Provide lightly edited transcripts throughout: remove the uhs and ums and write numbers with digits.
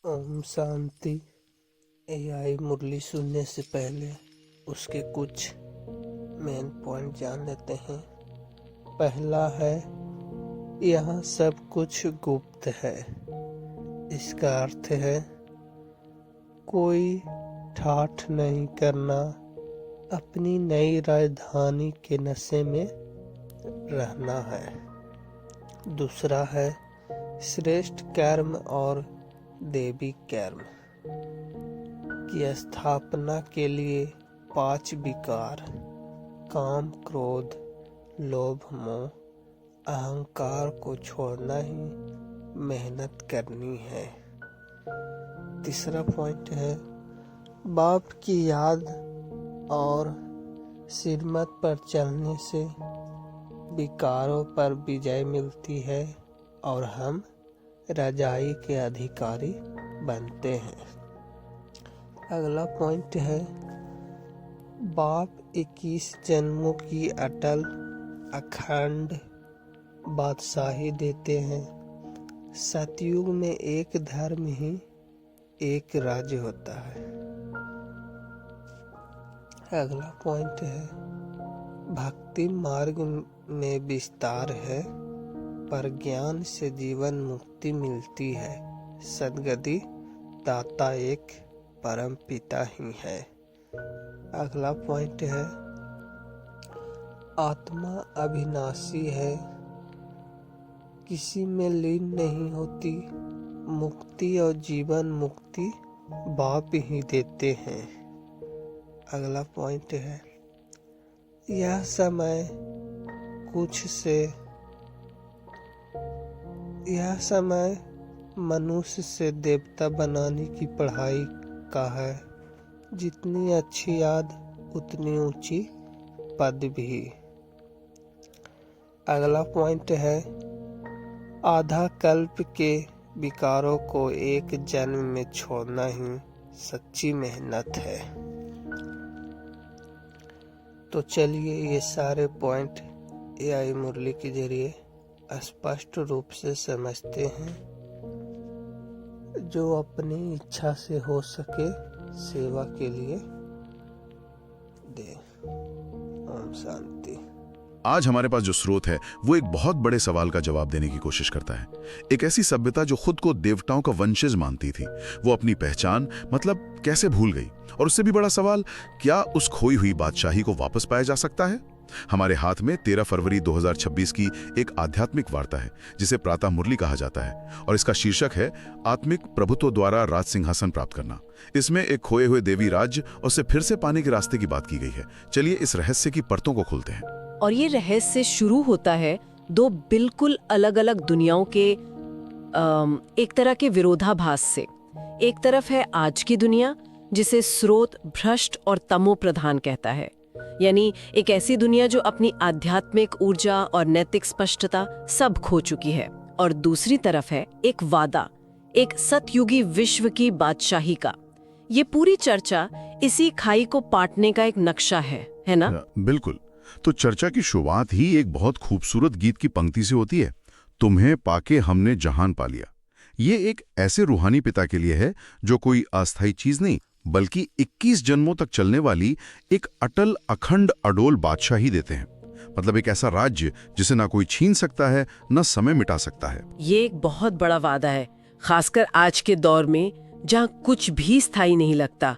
Om Shanti. AI मुरली सुनने से पहले उसके कुछ मेन पॉइंट जान लेते हैं। पहला है, यहाँ सब कुछ गुप्त है। इसका अर्थ है कोई ठाठ नहीं करना, अपनी नई राजधानी के नशे में रहना है। दूसरा है, श्रेष्ठ कर्म और देवी कर्म की स्थापना के लिए 5 विकार काम, क्रोध, लोभ, मोह, अहंकार को छोड़ना ही मेहनत करनी है। तीसरा पॉइंट है, बाप की याद और श्रीमत पर चलने से विकारों पर विजय मिलती है और हम रजाई के अधिकारी बनते हैं। अगला पॉइंट है, बाप 21 जन्मों की अटल अखंड बादशाही देते हैं। सतयुग में एक धर्म ही एक राज्य होता है। अगला पॉइंट है, भक्ति मार्ग में विस्तार है, पर ज्ञान से जीवन मुक्ति मिलती है। सद्गति दाता एक परम पिता ही है। अगला पॉइंट है, आत्मा अविनाशी है, किसी में लीन नहीं होती। मुक्ति और जीवन मुक्ति बाप ही देते हैं। अगला पॉइंट है, यह समय मनुष्य से देवता बनाने की पढ़ाई का है। जितनी अच्छी याद उतनी ऊंची पद भी। अगला पॉइंट है, आधा कल्प के विकारों को एक जन्म में छोड़ना ही सच्ची मेहनत है। तो चलिए ये सारे पॉइंट एआई मुरली के जरिए स्पष्ट रूप से समझते हैं। जो अपनी इच्छा से हो सके सेवा के लिए दे। ओम शांति। आज हमारे पास जो स्रोत है वो एक बहुत बड़े सवाल का जवाब देने की कोशिश करता है। एक ऐसी सभ्यता जो खुद को देवताओं का वंशज मानती थी, वो अपनी पहचान कैसे भूल गई? और उससे भी बड़ा सवाल, क्या उस खोई हुई बादशाही को वापस पाया जा सकता है? हमारे हाथ में 13 फरवरी 2026 की एक आध्यात्मिक वार्ता है जिसे प्रातः मुरली कहा जाता है, और इसका शीर्षक है आत्मिक प्रभुत्व द्वारा राज सिंहासन प्राप्त करना। इसमें एक खोए हुए देवी राज्य और उसे फिर से पाने के रास्ते की बात की गई है। चलिए इस रहस्य की परतों को खोलते हैं। और ये रहस्य शुरू होता है दो बिल्कुल अलग अलग दुनियाओं के एक तरह के विरोधाभास से। एक तरफ है आज की दुनिया जिसे स्रोत भ्रष्ट और तमो प्रधान कहता है, यानी एक ऐसी दुनिया जो अपनी आध्यात्मिक ऊर्जा और नैतिक स्पष्टता सब खो चुकी है। और दूसरी तरफ है एक वादा, एक सतयुगी विश्व की बादशाही का। ये पूरी चर्चा इसी खाई को पाटने का एक नक्शा है ना? बिल्कुल। तो चर्चा की शुरुआत ही एक बहुत खूबसूरत गीत की पंक्ति से होती है, तुम्हें पाके हमने जहान पा लिया। ये एक ऐसे रूहानी पिता के लिए है जो कोई अस्थायी चीज नहीं, बल्कि 21 जन्मों तक चलने वाली एक अटल अखंड अडोल बादशाही देते हैं। मतलब एक ऐसा राज्य जिसे ना कोई छीन सकता है, ना समय मिटा सकता है। ये एक बहुत बड़ा वादा है, खासकर आज के दौर में जहाँ कुछ भी स्थायी नहीं लगता।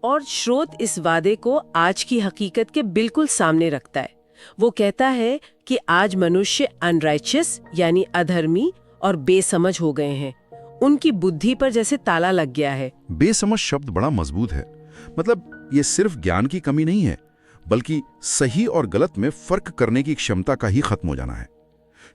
और स्रोत इस वादे को आज की हकीकत के बिल्कुल सामने रखता है। वो कहता है कि आज मनुष्य अनराइचियस यानी अधर्मी और बेसमझ हो गए हैं। उनकी बुद्धि पर जैसे ताला लग गया है। बेसमझ शब्द बड़ा मजबूत है। मतलब ये सिर्फ ज्ञान की कमी नहीं है, बल्कि सही और गलत में फर्क करने की क्षमता का ही खत्म हो जाना है।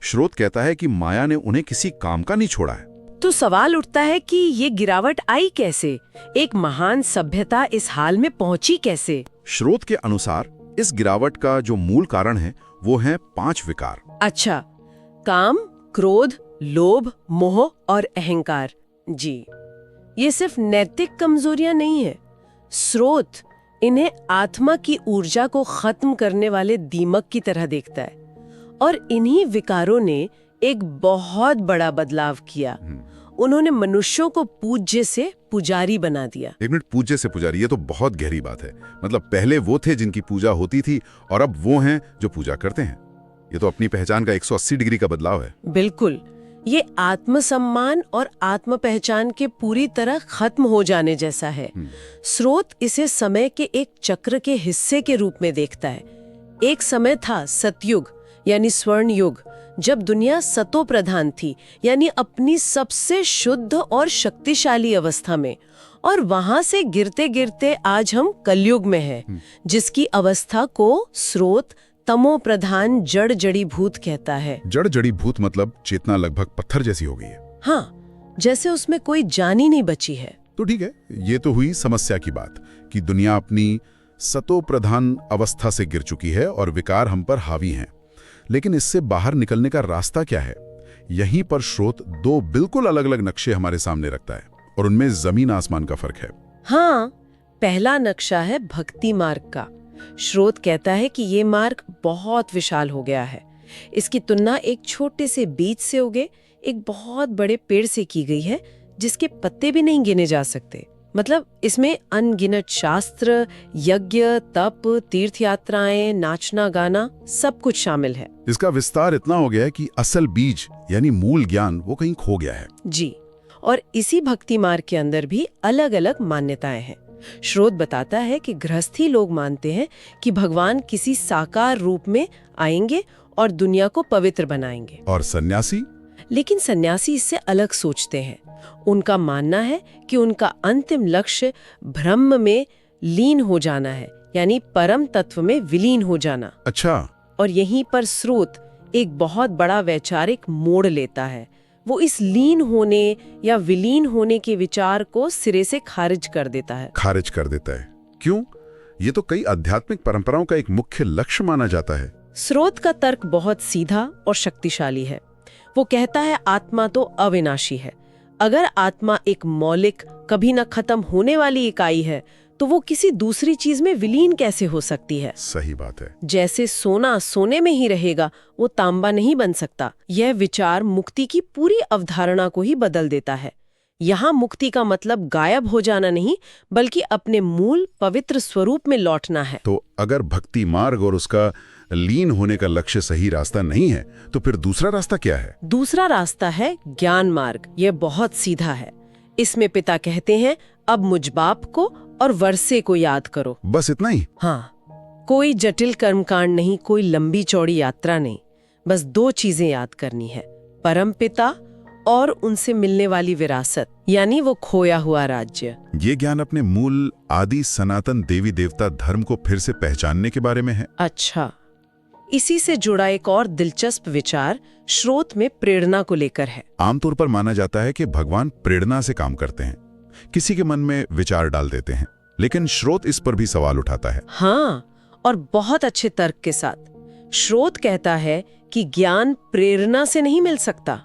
स्रोत कहता है कि माया ने उन्हें किसी काम का नहीं छोड़ा है। तो सवाल उठता है कि ये गिरावट आई कैसे? एक महान सभ्यता इस हाल में पहुंची कैसे? स्रोत के अनुसार इस गिरावट का जो मूल कारण है वो है 5 विकार। अच्छा, काम, क्रोध, लोभ, मोह और अहंकार। जी, ये सिर्फ नैतिक कमजोरियां नहीं है। स्रोत इन्हें आत्मा की ऊर्जा को खत्म करने वाले दीमक की तरह देखता है। और इन्हीं विकारों ने एक बहुत बड़ा बदलाव किया। उन्होंने मनुष्यों को पूज्य से पुजारी बना दिया। एक मिनट, पूज्य से पुजारी, ये तो बहुत गहरी बात है। मतलब पहले वो थे जिनकी पूजा होती थी और अब वो हैं जो पूजा करते हैं। ये तो अपनी पहचान का 180 डिग्री का बदलाव है। बिल्कुल, ये आत्मसम्मान और आत्म पहचान के पूरी तरह खत्म हो जाने जैसा है। स्रोत इसे समय के एक चक्र के हिस्से के रूप में देखता है। एक समय था सतयुग यानी स्वर्ण युग, जब दुनिया सतो प्रधान थी, यानी अपनी सबसे शुद्ध और शक्तिशाली अवस्था में, और वहां से गिरते गिरते आज हम कलयुग में हैं, जिसकी अवस्था को स्रोत तमो प्रधान जड़ जड़ी भूत कहता है। जड़ जड़ी भूत मतलब चेतना लगभग पत्थर जैसी हो गई है। हाँ, जैसे उसमें कोई जान ही नहीं बची है। तो ठीक है, ये तो हुई समस्या की बात कि दुनिया अपनी सतो प्रधान अवस्था से गिर चुकी है और विकार हम पर हावी हैं। लेकिन इससे बाहर निकलने का रास्ता क्या है? यहीं पर स्रोत दो बिल्कुल अलग अलग नक्शे हमारे सामने रखता है और उनमें जमीन आसमान का फर्क है। हाँ, पहला नक्शा है भक्ति मार्ग का। स्रोत कहता है कि ये मार्ग बहुत विशाल हो गया है। इसकी तुलना एक छोटे से बीज से उगे एक बहुत बड़े पेड़ से की गई है, जिसके पत्ते भी नहीं गिने जा सकते। मतलब इसमें अनगिनत शास्त्र, यज्ञ, तप, तीर्थ यात्राएं, नाचना गाना सब कुछ शामिल है। इसका विस्तार इतना हो गया है कि असल बीज यानी मूल ज्ञान वो कहीं खो गया है। जी, और इसी भक्ति मार्ग के अंदर भी अलग अलग मान्यताएं हैं। स्रोत बताता है कि गृहस्थी लोग मानते हैं कि भगवान किसी साकार रूप में आएंगे और दुनिया को पवित्र बनाएंगे। और सन्यासी? लेकिन सन्यासी इससे अलग सोचते हैं। उनका मानना है कि उनका अंतिम लक्ष्य ब्रह्म में लीन हो जाना है, यानी परम तत्व में विलीन हो जाना। अच्छा। और यहीं पर स्रोत एक बहुत बड़ा वैचारिक मोड़ लेता है। वो इस लीन होने या विलीन होने के विचार को सिरे से खारिज कर देता है। खारिज कर देता है? क्यों? ये तो कई आध्यात्मिक परंपराओं का एक मुख्य लक्ष्य माना जाता है। स्रोत का तर्क बहुत सीधा और शक्तिशाली है। वो कहता है आत्मा तो अविनाशी है। अगर आत्मा एक मौलिक, कभी न खत्म होने वाली इकाई है, तो वो किसी दूसरी चीज में विलीन कैसे हो सकती है? सही बात है। जैसे सोना सोने में ही रहेगा, वो तांबा नहीं बन सकता। यह विचार मुक्ति की पूरी अवधारणा को ही बदल देता है। यहाँ मुक्ति का मतलब गायब हो जाना नहीं, बल्कि अपने मूल पवित्र स्वरूप में लौटना है। तो अगर भक्ति मार्ग और उसका लीन होने का लक्ष्य सही रास्ता नहीं है, तो फिर दूसरा रास्ता क्या है? दूसरा रास्ता है ज्ञान मार्ग। यह बहुत सीधा है। इसमें पिता कहते हैं, अब मुझ बाप को और वर्षे को याद करो। बस इतना ही? हाँ, कोई जटिल कर्मकांड नहीं, कोई लंबी चौड़ी यात्रा नहीं। बस दो चीजें याद करनी है, परम पिता और उनसे मिलने वाली विरासत, यानी वो खोया हुआ राज्य। ये ज्ञान अपने मूल आदि सनातन देवी देवता धर्म को फिर से पहचानने के बारे में है। अच्छा, इसी से जुड़ा एक और दिलचस्प विचार स्रोत में प्रेरणा को लेकर है। आमतौर पर माना जाता है कि भगवान प्रेरणा से काम करते हैं, किसी के मन में विचार डाल देते हैं, लेकिन स्रोत इस पर भी सवाल उठाता है। हाँ, और बहुत अच्छे तर्क के साथ। स्रोत कहता है कि ज्ञान प्रेरणा से नहीं मिल सकता।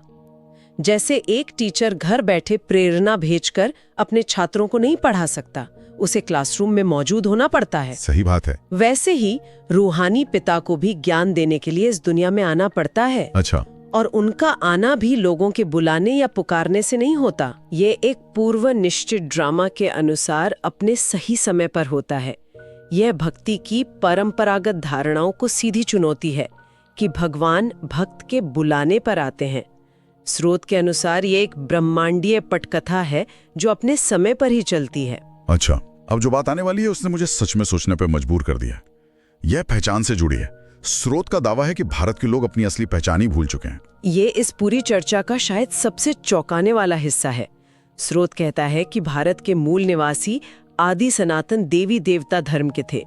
जैसे एक टीचर घर बैठे प्रेरणा भेजकर अपने छात्रों को नहीं पढ़ा सकता, उसे क्लासरूम में मौजूद होना पड़ता है। सही बात है। वैसे ही रूहानी पिता को भी ज्ञान देने के लिए इस दुनिया में आना पड़ता है। अच्छा। और उनका आना भी लोगों के बुलाने या पुकारने से नहीं होता। ये एक पूर्व निश्चित ड्रामा के अनुसार अपने सही समय पर होता है। यह भक्ति की परंपरागत धारणाओं को सीधी चुनौती है कि भगवान भक्त के बुलाने पर आते हैं। स्रोत के अनुसार ये एक ब्रह्मांडीय पटकथा है जो अपने समय पर ही चलती है। अच्छा, अब जो बात आने वाली है उसने मुझे सच में सोचने पर मजबूर कर दिया। यह पहचान से जुड़ी है। स्रोत का दावा है कि भारत के लोग अपनी असली पहचान ही भूल चुके हैं। ये इस पूरी चर्चा का शायद सबसे चौंकाने वाला हिस्सा है। स्रोत कहता है कि भारत के मूल निवासी आदि सनातन देवी देवता धर्म के थे,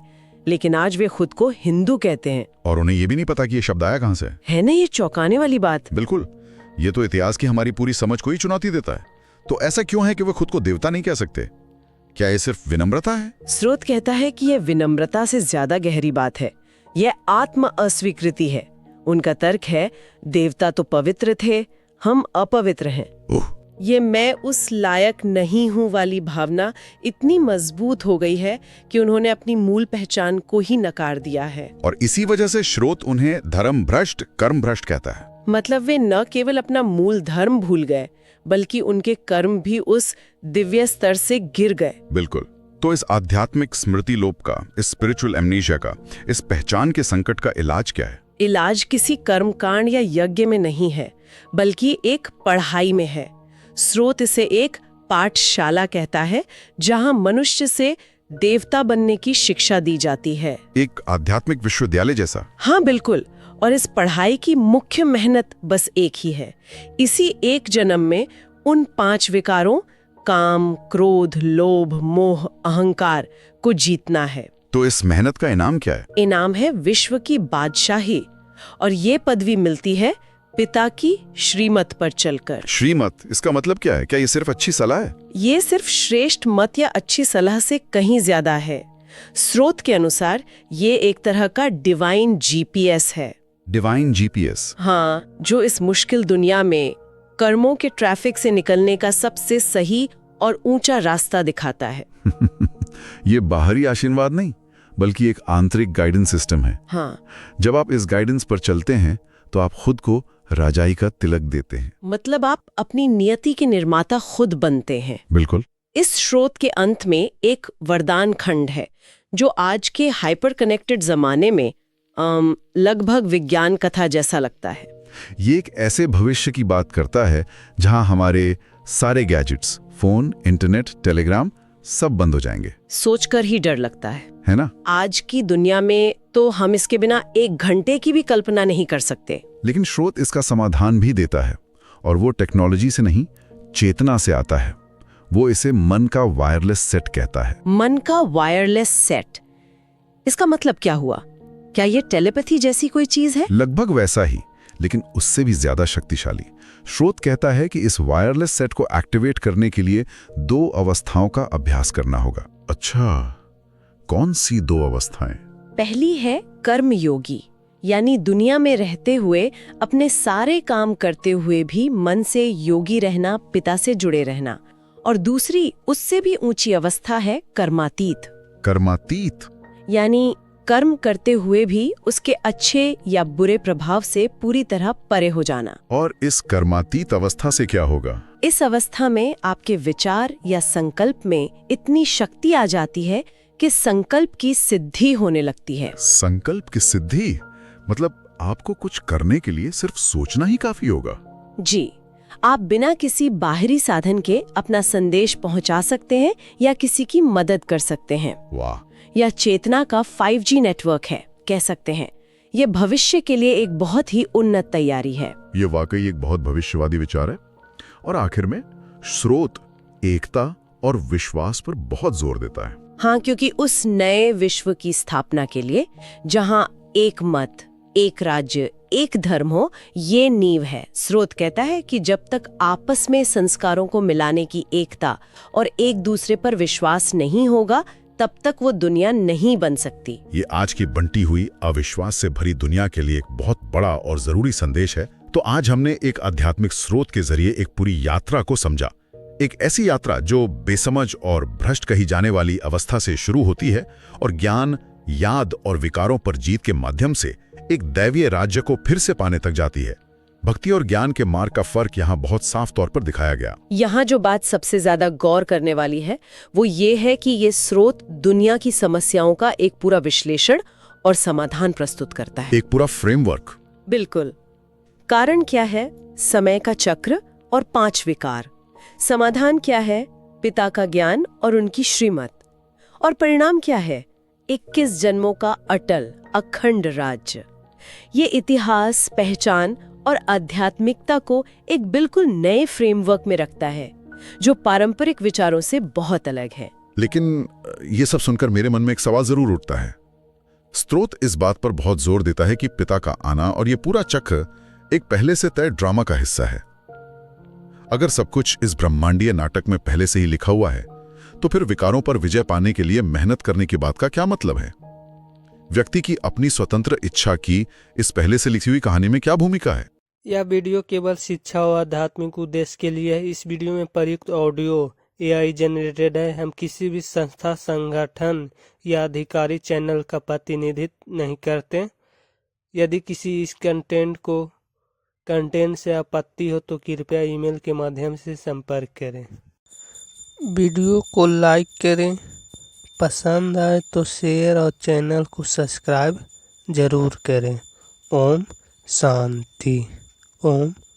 लेकिन आज वे खुद को हिंदू कहते हैं। और उन्हें यह भी नहीं पता कि ये शब्द आया कहां से। है ना ये चौंकाने वाली बात? बिल्कुल, ये तो इतिहास की हमारी पूरी समझ को ही चुनौती देता है। तो ऐसा क्यों है कि वे खुद को देवता नहीं कह सकते? क्या ये सिर्फ विनम्रता है? स्रोत कहता है कि यह विनम्रता से ज्यादा गहरी बात है। यह आत्म अस्वीकृति है। उनका तर्क है, देवता तो पवित्र थे, हम अपवित्र हैं। ये मैं उस लायक नहीं हूं वाली भावना इतनी मजबूत हो गई है कि उन्होंने अपनी मूल पहचान को ही नकार दिया है। और इसी वजह से स्रोत उन्हें धर्म भ्रष्ट, कर्म भ्रष्ट कहता है। मतलब वे न केवल अपना मूल धर्म भूल गए, बल्कि उनके कर्म भी उस दिव्य स्तर से गिर गए। बिल्कुल। तो इस आध्यात्मिक स्मृति लोप का, इस स्पिरिचुअल एमनीशिया का, इस पहचान के संकट का इलाज क्या है? इलाज किसी कर्मकांड या यज्ञ में नहीं है, बल्कि एक पढ़ाई में है। स्रोत इसे एक पाठशाला कहता है, जहां मनुष्य से देवता बनने की शिक्षा दी जाती है। एक आध्यात्मिक विश्वविद्यालय जैसा? हाँ बिल्कुल। और इस पढ़ाई की मुख्य मेहनत बस एक ही है, इसी एक जन्म में उन 5 विकारों काम, क्रोध, लोभ, मोह, अहंकार को जीतना है। तो इस मेहनत का इनाम क्या है? इनाम है विश्व की बादशाही, और ये पदवी मिलती है पिता की श्रीमत पर चलकर। श्रीमत, इसका मतलब क्या है? क्या ये सिर्फ अच्छी सलाह है? ये सिर्फ श्रेष्ठ मत या अच्छी सलाह से कहीं ज्यादा है। स्रोत के अनुसार ये एक तरह का डिवाइन जीपीएस है। Divine GPS? हाँ, जो इस मुश्किल दुनिया में कर्मों के ट्रैफिक से निकलने का सबसे सही और ऊंचा रास्ता दिखाता है। ये बाहरी आशीर्वाद नहीं, बल्कि एक आंतरिक गाइडेंस सिस्टम है। हाँ। जब आप इस गाइडेंस पर चलते हैं तो आप खुद को राजाई का तिलक देते हैं। मतलब आप अपनी नियति के निर्माता खुद बनते हैं। बिल्कुल। इस स्रोत के अंत में एक वरदान खंड है, जो आज के हाइपर कनेक्टेड जमाने में लगभग विज्ञान कथा जैसा लगता है। ये एक ऐसे भविष्य की बात करता है जहां हमारे सारे गैजेट्स, फोन, इंटरनेट, टेलीग्राम सब बंद हो जाएंगे। सोचकर ही डर लगता है ना? आज की दुनिया में तो हम इसके बिना 1 घंटे की भी कल्पना नहीं कर सकते। लेकिन स्रोत इसका समाधान भी देता है, और वो टेक्नोलॉजी से नहीं, चेतना से आता है। वो इसे मन का वायरलेस सेट कहता है। मन का वायरलेस सेट, इसका मतलब क्या हुआ? क्या ये टेलीपैथी जैसी कोई चीज है? लगभग वैसा ही, लेकिन उससे भी ज्यादा शक्तिशाली। स्रोत कहता है कि इस वायरलेस सेट को एक्टिवेट करने के लिए 2 अवस्थाओं का अभ्यास करना होगा। अच्छा, कौन सी 2 अवस्थाएं? पहली है कर्म योगी, यानी दुनिया में रहते हुए अपने सारे काम करते हुए भी मन से योगी रहना, पिता से जुड़े रहना। और दूसरी, उससे भी ऊंची अवस्था है कर्मातीत। कर्मातीत यानी कर्म करते हुए भी उसके अच्छे या बुरे प्रभाव से पूरी तरह परे हो जाना। और इस कर्मातीत अवस्था से क्या होगा? इस अवस्था में आपके विचार या संकल्प में इतनी शक्ति आ जाती है कि संकल्प की सिद्धि होने लगती है। संकल्प की सिद्धि मतलब आपको कुछ करने के लिए सिर्फ सोचना ही काफी होगा? जी, आप बिना किसी बाहरी साधन के अपना संदेश पहुंचा सकते हैं या किसी की मदद कर सकते हैं। वाह! यह चेतना का 5G नेटवर्क है, कह सकते हैं। ये भविष्य के लिए एक बहुत ही उन्नत तैयारी है। ये वाकई एक बहुत भविष्यवादी विचार है। और आखिर में स्रोत एकता और विश्वास पर बहुत जोर देता है। हाँ, क्योंकि उस नए विश्व की स्थापना के लिए जहाँ एक मत, एक राज्य, एक धर्म हो, ये नींव है। स्रोत कहता है कि जब तक आपस में संस्कारों को मिलाने की एकता और एक दूसरे पर विश्वास नहीं होगा, तब तक वो दुनिया नहीं बन सकती। ये आज की बंटी हुई अविश्वास से भरी दुनिया के लिए एक बहुत बड़ा और जरूरी संदेश है। तो आज हमने एक आध्यात्मिक स्रोत के जरिए एक पूरी यात्रा को समझा। एक ऐसी यात्रा जो बेसमझ और भ्रष्ट कही जाने वाली अवस्था से शुरू होती है और ज्ञान, याद और विकारों पर जीत के माध्यम से एक दैवीय राज्य को फिर से पाने तक जाती है। भक्ति और ज्ञान के मार्ग का फर्क यहाँ बहुत साफ तौर पर दिखाया गया। यहाँ जो बात सबसे ज्यादा गौर करने वाली है वो ये है कि ये स्रोत दुनिया की समस्याओं का एक पूरा विश्लेषण और समाधान प्रस्तुत करता है। एक पूरा फ्रेमवर्क। बिल्कुल। कारण क्या है? समय का चक्र और 5 विकार। समाधान क्या है? पिता का ज्ञान और उनकी श्रीमत। और परिणाम क्या है? 21 जन्मों का अटल अखंड राज्य। ये इतिहास, पहचान और आध्यात्मिकता को एक बिल्कुल नए फ्रेमवर्क में रखता है, जो पारंपरिक विचारों से बहुत अलग है। लेकिन ये सब सुनकर मेरे मन में एक सवाल जरूर उठता है। स्रोत इस बात पर बहुत जोर देता है कि पिता का आना और ये पूरा चक्र एक पहले से तय ड्रामा का हिस्सा है। अगर सब कुछ इस ब्रह्मांडीय नाटक में पहले से ही लिखा हुआ है, तो फिर विकारों पर विजय पाने के लिए मेहनत करने की बात का क्या मतलब है? व्यक्ति की अपनी स्वतंत्र इच्छा की इस पहले से लिखी हुई कहानी में क्या भूमिका है? यह वीडियो केवल शिक्षा और आध्यात्मिक उद्देश्य के लिए है। इस वीडियो में प्रयुक्त ऑडियो AI जनरेटेड है। हम किसी भी संस्था, संगठन या अधिकारी चैनल का प्रतिनिधित्व नहीं करते। यदि किसी इस कंटेंट को कंटेंट से आपत्ति हो तो कृपया ईमेल के माध्यम से संपर्क करें। वीडियो को लाइक करें, पसंद आए तो शेयर और चैनल को सब्सक्राइब जरूर करें। ओम शांति। ओम